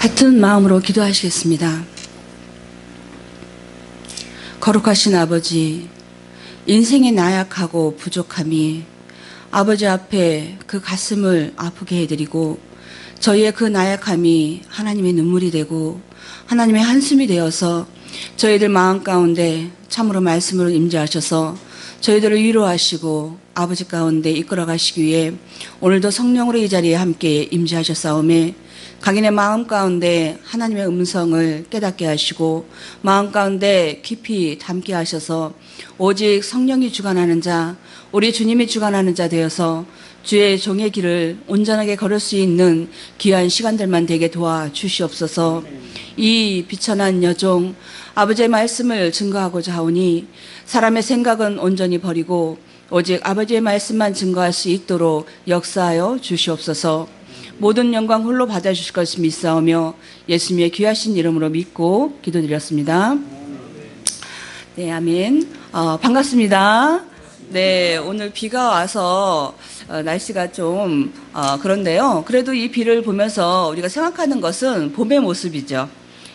같은 마음으로 기도하시겠습니다. 거룩하신 아버지, 인생의 나약하고 부족함이 아버지 앞에 그 가슴을 아프게 해드리고 저희의 그 나약함이 하나님의 눈물이 되고 하나님의 한숨이 되어서 저희들 마음 가운데 참으로 말씀으로 임재하셔서 저희들을 위로하시고 아버지 가운데 이끌어 가시기 위해 오늘도 성령으로 이 자리에 함께 임재하셨사오매 각인의 마음 가운데 하나님의 음성을 깨닫게 하시고 마음 가운데 깊이 담게 하셔서 오직 성령이 주관하는 자, 우리 주님이 주관하는 자 되어서 주의 종의 길을 온전하게 걸을 수 있는 귀한 시간들만 되게 도와주시옵소서. 이 비천한 여종 아버지의 말씀을 증거하고자 하오니 사람의 생각은 온전히 버리고 오직 아버지의 말씀만 증거할 수 있도록 역사하여 주시옵소서. 모든 영광 홀로 받아주실 것을 믿사오며 예수님의 귀하신 이름으로 믿고 기도드렸습니다. 네, 아멘. 반갑습니다. 네, 오늘 비가 와서 날씨가 좀 그런데요. 그래도 이 비를 보면서 우리가 생각하는 것은 봄의 모습이죠.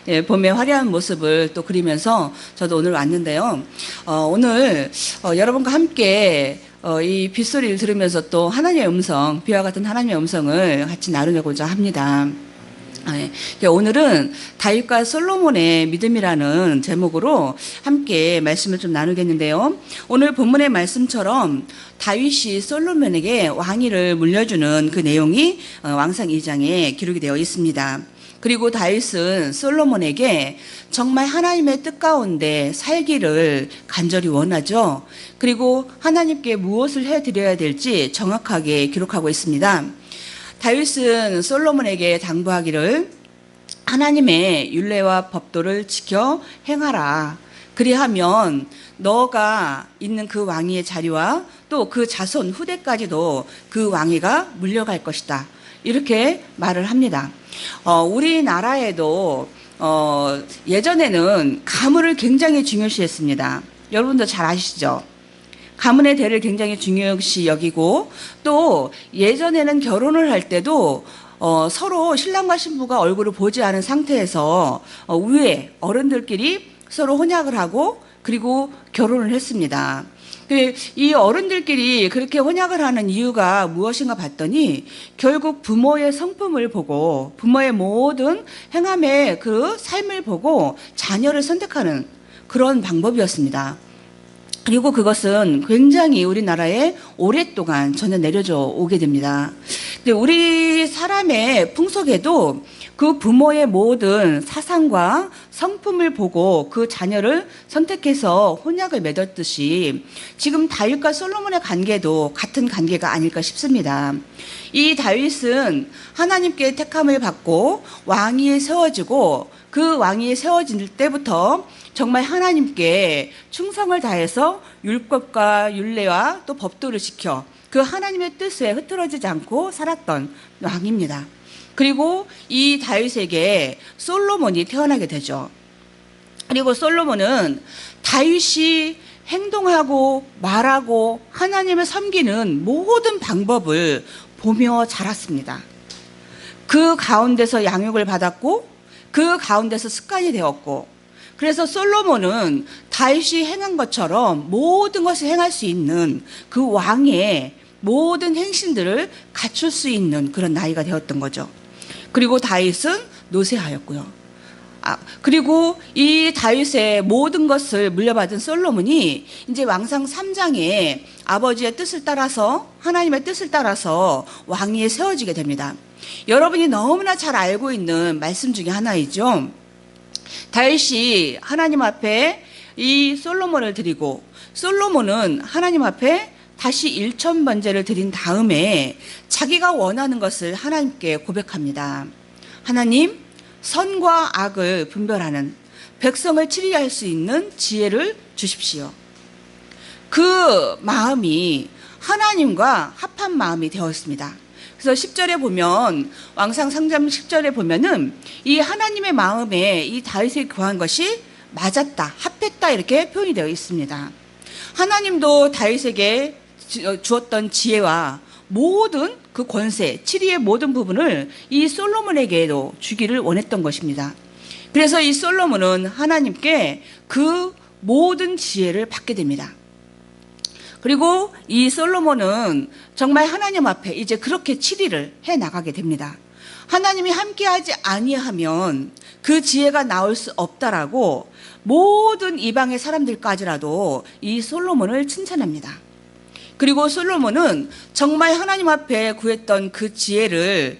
예, 봄의 화려한 모습을 또 그리면서 저도 오늘 왔는데요. 오늘 여러분과 함께 이 빗소리를 들으면서 또 하나님의 음성, 비와 같은 하나님의 음성을 같이 나누고자 합니다. 오늘은 다윗과 솔로몬의 믿음이라는 제목으로 함께 말씀을 좀 나누겠는데요. 오늘 본문의 말씀처럼 다윗이 솔로몬에게 왕위를 물려주는 그 내용이 왕상 2장에 기록이 되어 있습니다. 그리고 다윗은 솔로몬에게 정말 하나님의 뜻 가운데 살기를 간절히 원하죠. 그리고 하나님께 무엇을 해드려야 될지 정확하게 기록하고 있습니다. 다윗은 솔로몬에게 당부하기를 하나님의 율례와 법도를 지켜 행하라. 그리하면 너가 있는 그 왕위의 자리와 또 그 자손 후대까지도 그 왕위가 물려갈 것이다. 이렇게 말을 합니다. 우리나라에도 예전에는 가문을 굉장히 중요시했습니다. 여러분도 잘 아시죠? 가문의 대를 굉장히 중요시 여기고 또 예전에는 결혼을 할 때도 서로 신랑과 신부가 얼굴을 보지 않은 상태에서 위에 어른들끼리 서로 혼약을 하고 그리고 결혼을 했습니다. 이 어른들끼리 그렇게 혼약을 하는 이유가 무엇인가 봤더니 결국 부모의 성품을 보고 부모의 모든 행함의 그 삶을 보고 자녀를 선택하는 그런 방법이었습니다. 그리고 그것은 굉장히 우리나라에 오랫동안 전해 내려져 오게 됩니다. 근데 우리 사람의 풍속에도 그 부모의 모든 사상과 성품을 보고 그 자녀를 선택해서 혼약을 맺었듯이 지금 다윗과 솔로몬의 관계도 같은 관계가 아닐까 싶습니다. 이 다윗은 하나님께 택함을 받고 왕위에 세워지고 그 왕위에 세워질 때부터 정말 하나님께 충성을 다해서 율법과 율례와 또 법도를 지켜 그 하나님의 뜻에 흐트러지지 않고 살았던 왕입니다. 그리고 이 다윗에게 솔로몬이 태어나게 되죠. 그리고 솔로몬은 다윗이 행동하고 말하고 하나님을 섬기는 모든 방법을 보며 자랐습니다. 그 가운데서 양육을 받았고 그 가운데서 습관이 되었고 그래서 솔로몬은 다윗이 행한 것처럼 모든 것을 행할 수 있는 그 왕의 모든 행실들을 갖출 수 있는 그런 나이가 되었던 거죠. 그리고 다윗은 노쇠하였고요. 그리고 이 다윗의 모든 것을 물려받은 솔로몬이 이제 왕상 3장에 아버지의 뜻을 따라서 하나님의 뜻을 따라서 왕위에 세워지게 됩니다. 여러분이 너무나 잘 알고 있는 말씀 중에 하나이죠. 다윗이 하나님 앞에 이 솔로몬을 드리고 솔로몬은 하나님 앞에 다시 1,000번제를 드린 다음에 자기가 원하는 것을 하나님께 고백합니다. 하나님, 선과 악을 분별하는 백성을 치리할 수 있는 지혜를 주십시오. 그 마음이 하나님과 합한 마음이 되었습니다. 그래서 10절에 보면 왕상 3장 10절에 보면은 이 하나님의 마음에 이 다윗이 구한 것이 맞았다, 합했다 이렇게 표현이 되어 있습니다. 하나님도 다윗에게 주었던 지혜와 모든 그 권세, 치리의 모든 부분을 이 솔로몬에게도 주기를 원했던 것입니다. 그래서 이 솔로몬은 하나님께 그 모든 지혜를 받게 됩니다. 그리고 이 솔로몬은 정말 하나님 앞에 이제 그렇게 치리를 해 나가게 됩니다. 하나님이 함께하지 아니하면 그 지혜가 나올 수 없다라고 모든 이방의 사람들까지라도 이 솔로몬을 칭찬합니다. 그리고 솔로몬은 정말 하나님 앞에 구했던 그 지혜를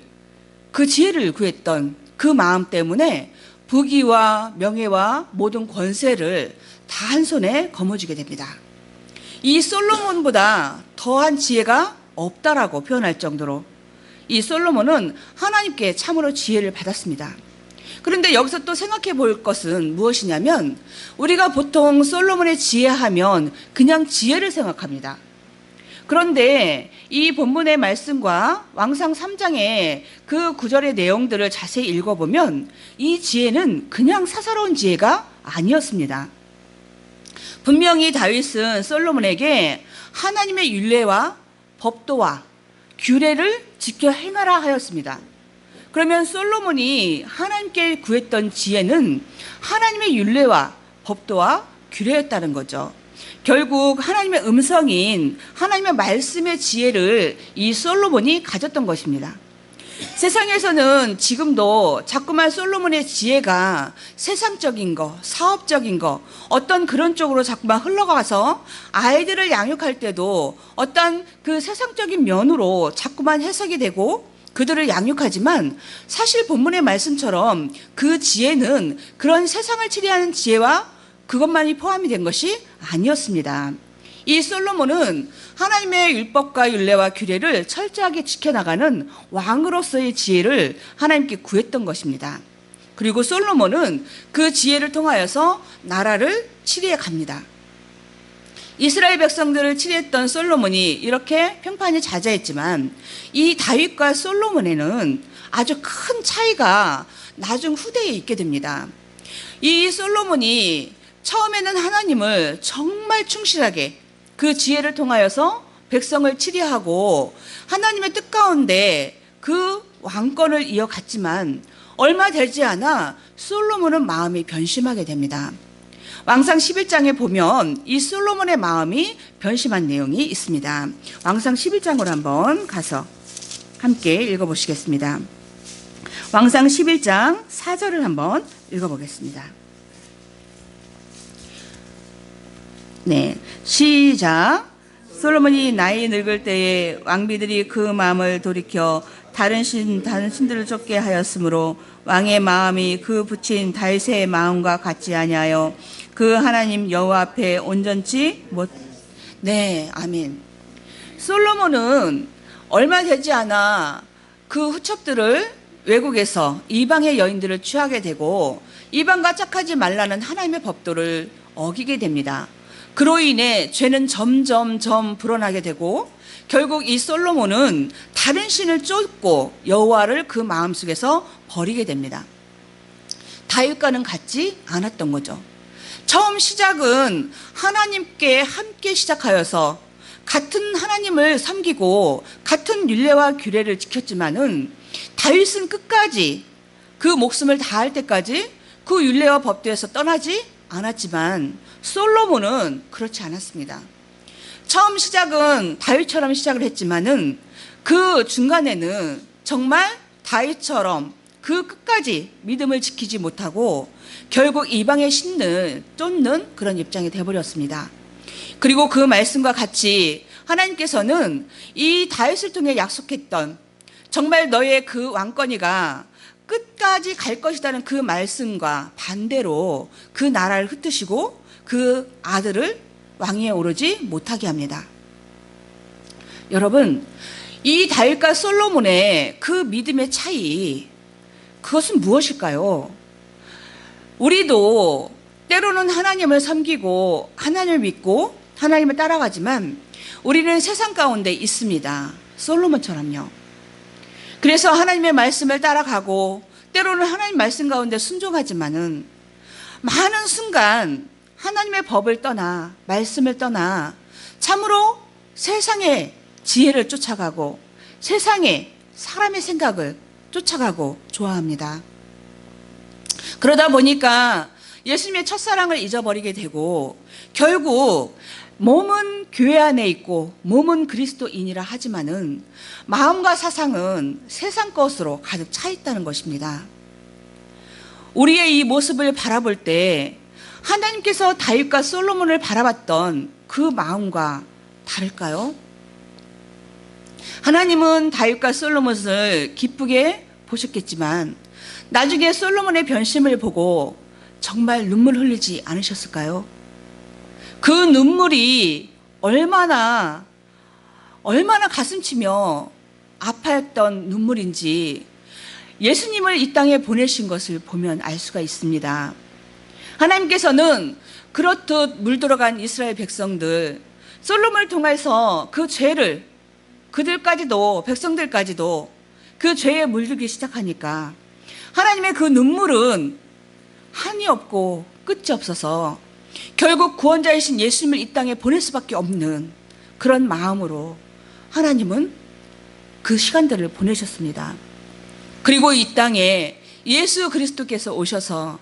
구했던 그 마음 때문에 부귀와 명예와 모든 권세를 다 한 손에 거머쥐게 됩니다. 이 솔로몬보다 더한 지혜가 없다라고 표현할 정도로 이 솔로몬은 하나님께 참으로 지혜를 받았습니다. 그런데 여기서 또 생각해 볼 것은 무엇이냐면 우리가 보통 솔로몬의 지혜하면 그냥 지혜를 생각합니다. 그런데 이 본문의 말씀과 왕상 3장의 그 구절의 내용들을 자세히 읽어보면 이 지혜는 그냥 사사로운 지혜가 아니었습니다. 분명히 다윗은 솔로몬에게 하나님의 율례와 법도와 규례를 지켜 행하라 하였습니다. 그러면 솔로몬이 하나님께 구했던 지혜는 하나님의 율례와 법도와 규례였다는 거죠. 결국 하나님의 음성인 하나님의 말씀의 지혜를 이 솔로몬이 가졌던 것입니다. 세상에서는 지금도 자꾸만 솔로몬의 지혜가 세상적인 거, 사업적인 거, 어떤 그런 쪽으로 자꾸만 흘러가서 아이들을 양육할 때도 어떤 그 세상적인 면으로 자꾸만 해석이 되고 그들을 양육하지만 사실 본문의 말씀처럼 그 지혜는 그런 세상을 치리하는 지혜와 그것만이 포함이 된 것이 아니었습니다. 이 솔로몬은 하나님의 율법과 율례와 규례를 철저하게 지켜나가는 왕으로서의 지혜를 하나님께 구했던 것입니다. 그리고 솔로몬은 그 지혜를 통하여서 나라를 치리해 갑니다. 이스라엘 백성들을 치리했던 솔로몬이 이렇게 평판이 자자했지만 이 다윗과 솔로몬에는 아주 큰 차이가 나중 후대에 있게 됩니다. 이 솔로몬이 처음에는 하나님을 정말 충실하게 그 지혜를 통하여서 백성을 치리하고 하나님의 뜻 가운데 그 왕권을 이어갔지만 얼마 되지 않아 솔로몬은 마음이 변심하게 됩니다. 왕상 11장에 보면 이 솔로몬의 마음이 변심한 내용이 있습니다. 왕상 11장으로 한번 가서 함께 읽어보시겠습니다. 왕상 11장 4절을 한번 읽어보겠습니다. 네, 시작. 솔로몬이 나이 늙을 때에 왕비들이 그 마음을 돌이켜 다른 신들을 쫓게 하였으므로 왕의 마음이 그 붙인 다윗의 마음과 같지 아니하여 그 하나님 여호와 앞에 온전치 못. 네, 아멘. 솔로몬은 얼마 되지 않아 그 후첩들을 외국에서 이방의 여인들을 취하게 되고 이방과 짝하지 말라는 하나님의 법도를 어기게 됩니다. 그로 인해 죄는 점점 불어나게 되고 결국 이 솔로몬은 다른 신을 쫓고 여호와를 그 마음속에서 버리게 됩니다. 다윗과는 같지 않았던 거죠. 처음 시작은 하나님께 함께 시작하여서 같은 하나님을 섬기고 같은 율례와 규례를 지켰지만은 다윗은 끝까지 그 목숨을 다할 때까지 그 율례와 법도에서 떠나지 않았지만 솔로몬은 그렇지 않았습니다. 처음 시작은 다윗처럼 시작을 했지만은 그 중간에는 정말 다윗처럼 그 끝까지 믿음을 지키지 못하고 결국 이방의 신을 쫓는 그런 입장이 되어버렸습니다. 그리고 그 말씀과 같이 하나님께서는 이 다윗을 통해 약속했던 정말 너의 그 왕권이가 끝까지 갈 것이라는 그 말씀과 반대로 그 나라를 흩으시고 그 아들을 왕위에 오르지 못하게 합니다. 여러분, 이 다윗과 솔로몬의 그 믿음의 차이, 그것은 무엇일까요? 우리도 때로는 하나님을 섬기고 하나님을 믿고 하나님을 따라가지만 우리는 세상 가운데 있습니다. 솔로몬처럼요. 그래서 하나님의 말씀을 따라가고 때로는 하나님 말씀 가운데 순종하지만은 많은 순간 하나님의 법을 떠나 말씀을 떠나 참으로 세상의 지혜를 쫓아가고 세상에 사람의 생각을 쫓아가고 좋아합니다. 그러다 보니까 예수님의 첫사랑을 잊어버리게 되고 결국 몸은 교회 안에 있고 몸은 그리스도인이라 하지만은 마음과 사상은 세상 것으로 가득 차 있다는 것입니다. 우리의 이 모습을 바라볼 때 하나님께서 다윗과 솔로몬을 바라봤던 그 마음과 다를까요? 하나님은 다윗과 솔로몬을 기쁘게 보셨겠지만 나중에 솔로몬의 변심을 보고 정말 눈물 흘리지 않으셨을까요? 그 눈물이 얼마나 가슴치며 아파했던 눈물인지 예수님을 이 땅에 보내신 것을 보면 알 수가 있습니다. 하나님께서는 그렇듯 물들어간 이스라엘 백성들, 솔로몬을 통해서 그 죄를 그들까지도 백성들까지도 그 죄에 물들기 시작하니까 하나님의 그 눈물은 한이 없고 끝이 없어서 결국 구원자이신 예수님을 이 땅에 보낼 수밖에 없는 그런 마음으로 하나님은 그 시간들을 보내셨습니다. 그리고 이 땅에 예수 그리스도께서 오셔서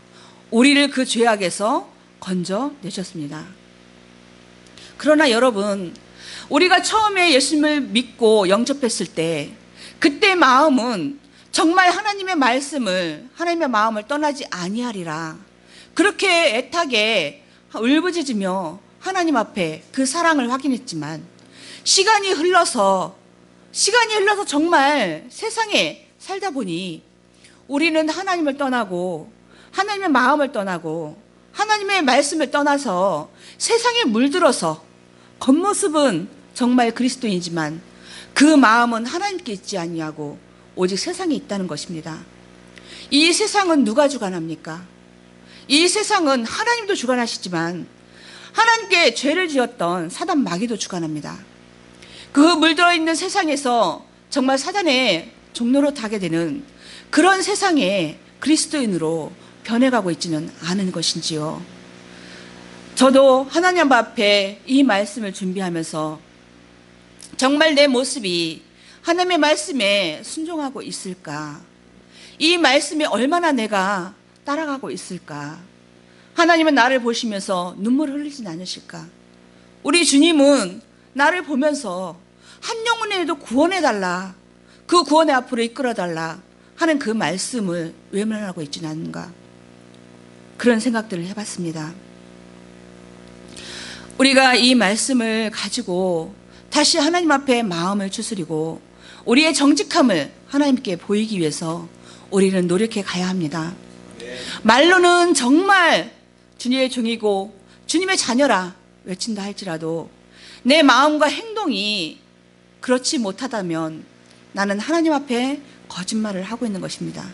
우리를 그 죄악에서 건져내셨습니다. 그러나 여러분, 우리가 처음에 예수님을 믿고 영접했을 때 그때 마음은 정말 하나님의 마음을 떠나지 아니하리라 그렇게 애타게 울부짖으며 하나님 앞에 그 사랑을 확인했지만 시간이 흘러서 정말 세상에 살다 보니 우리는 하나님을 떠나고 하나님의 마음을 떠나고 하나님의 말씀을 떠나서 세상에 물들어서 겉모습은 정말 그리스도이지만 그 마음은 하나님께 있지 아니하고 오직 세상에 있다는 것입니다. 이 세상은 누가 주관합니까? 이 세상은 하나님도 주관하시지만 하나님께 죄를 지었던 사단 마귀도 주관합니다. 그 물들어 있는 세상에서 정말 사단의 종로로 타게 되는 그런 세상에 그리스도인으로 변해가고 있지는 않은 것인지요. 저도 하나님 앞에 이 말씀을 준비하면서 정말 내 모습이 하나님의 말씀에 순종하고 있을까? 이 말씀에 얼마나 내가 따라가고 있을까? 하나님은 나를 보시면서 눈물을 흘리진 않으실까? 우리 주님은 나를 보면서 한 영혼에도 구원해달라, 그 구원의 앞으로 이끌어달라 하는 그 말씀을 외면하고 있지는 않은가? 그런 생각들을 해봤습니다. 우리가 이 말씀을 가지고 다시 하나님 앞에 마음을 추스리고 우리의 정직함을 하나님께 보이기 위해서 우리는 노력해 가야 합니다. 말로는 정말 주님의 종이고 주님의 자녀라 외친다 할지라도 내 마음과 행동이 그렇지 못하다면 나는 하나님 앞에 거짓말을 하고 있는 것입니다.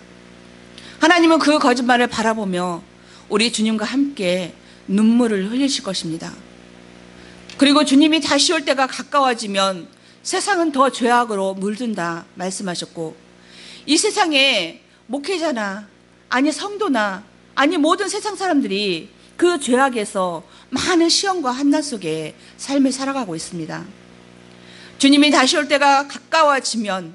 하나님은 그 거짓말을 바라보며 우리 주님과 함께 눈물을 흘리실 것입니다. 그리고 주님이 다시 올 때가 가까워지면 세상은 더 죄악으로 물든다 말씀하셨고 이 세상에 목회자나 아니 성도나 아니 모든 세상 사람들이 그 죄악에서 많은 시험과 한난 속에 삶을 살아가고 있습니다. 주님이 다시 올 때가 가까워지면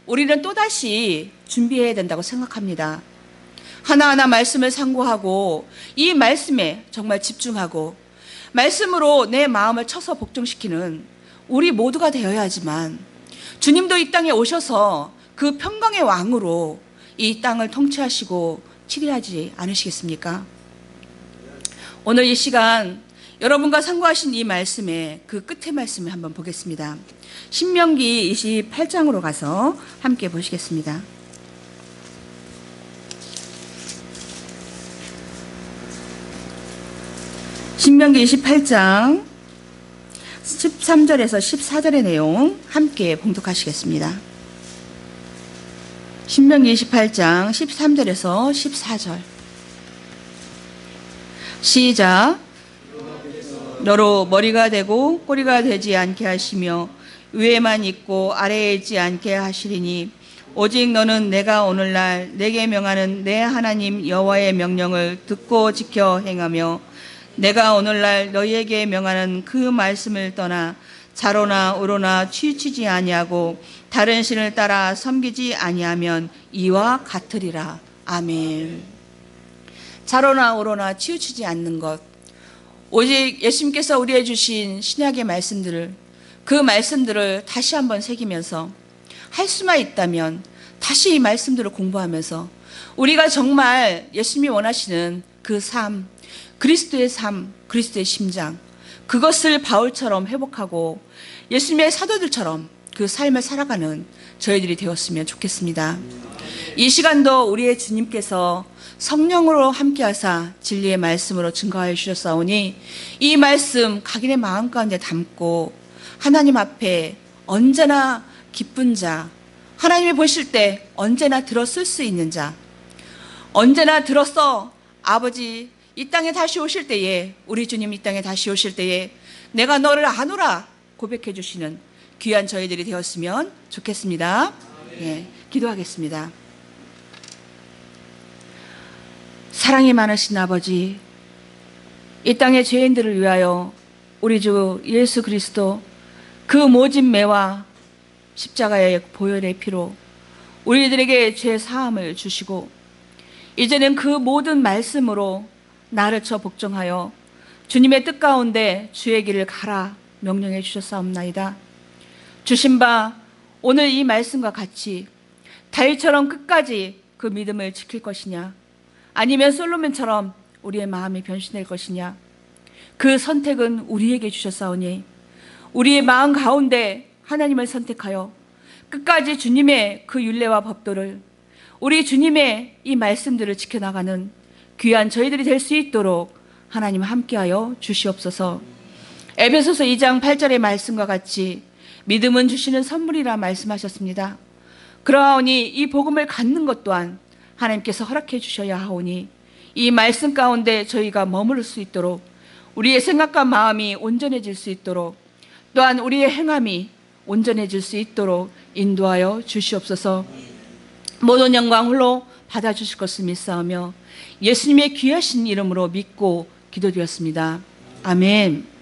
우리는 또다시 준비해야 된다고 생각합니다. 하나하나 말씀을 상고하고 이 말씀에 정말 집중하고 말씀으로 내 마음을 쳐서 복종시키는 우리 모두가 되어야지만 주님도 이 땅에 오셔서 그 평강의 왕으로 이 땅을 통치하시고 치리하지 않으시겠습니까? 오늘 이 시간 여러분과 상고하신 이 말씀의 그 끝의 말씀을 한번 보겠습니다. 신명기 28장으로 가서 함께 보시겠습니다. 신명기 28장 13절에서 14절의 내용 함께 봉독하시겠습니다. 신명기 28장 13절에서 14절 시작. 너로 머리가 되고 꼬리가 되지 않게 하시며 위에만 있고 아래에 있지 않게 하시리니 오직 너는 내가 오늘날 내게 명하는 내 하나님 여호와의 명령을 듣고 지켜 행하며 내가 오늘날 너희에게 명하는 그 말씀을 떠나 좌로나 우로나 치우치지 아니하고 다른 신을 따라 섬기지 아니하면 이와 같으리라. 아멘. 좌로나 우로나 치우치지 않는 것, 오직 예수님께서 우리에게 주신 신약의 말씀들을, 그 말씀들을 다시 한번 새기면서 할 수만 있다면 다시 이 말씀들을 공부하면서 우리가 정말 예수님이 원하시는 그 삶, 그리스도의 삶, 그리스도의 심장, 그것을 바울처럼 회복하고 예수님의 사도들처럼 그 삶을 살아가는 저희들이 되었으면 좋겠습니다. 이 시간도 우리의 주님께서 성령으로 함께하사 진리의 말씀으로 증거하여 주셨사오니 이 말씀 각인의 마음 가운데 담고 하나님 앞에 언제나 기쁜 자, 하나님이 보실 때 언제나 들었을 수 있는 자, 언제나 들었어 아버지 이 땅에 다시 오실 때에, 우리 주님 이 땅에 다시 오실 때에 내가 너를 아노라 고백해 주시는 귀한 저희들이 되었으면 좋겠습니다. 네, 기도하겠습니다. 사랑이 많으신 아버지, 이 땅의 죄인들을 위하여 우리 주 예수 그리스도 그 모진 매와 십자가의 보혈의 피로 우리들에게 죄 사함을 주시고 이제는 그 모든 말씀으로 나를 쳐 복종하여 주님의 뜻 가운데 주의 길을 가라 명령해 주셨사옵나이다. 주신 바 오늘 이 말씀과 같이 다윗처럼 끝까지 그 믿음을 지킬 것이냐, 아니면 솔로몬처럼 우리의 마음이 변신될 것이냐, 그 선택은 우리에게 주셨사오니 우리의 마음 가운데 하나님을 선택하여 끝까지 주님의 그 율례와 법도를, 우리 주님의 이 말씀들을 지켜나가는 귀한 저희들이 될 수 있도록 하나님 함께하여 주시옵소서. 에베소서 2장 8절의 말씀과 같이 믿음은 주시는 선물이라 말씀하셨습니다. 그러하오니 이 복음을 갖는 것 또한 하나님께서 허락해 주셔야 하오니 이 말씀 가운데 저희가 머무를 수 있도록, 우리의 생각과 마음이 온전해질 수 있도록, 또한 우리의 행함이 온전해질 수 있도록 인도하여 주시옵소서. 모든 영광 홀로 받아주실 것을 믿사오며 예수님의 귀하신 이름으로 믿고 기도드렸습니다. 아멘.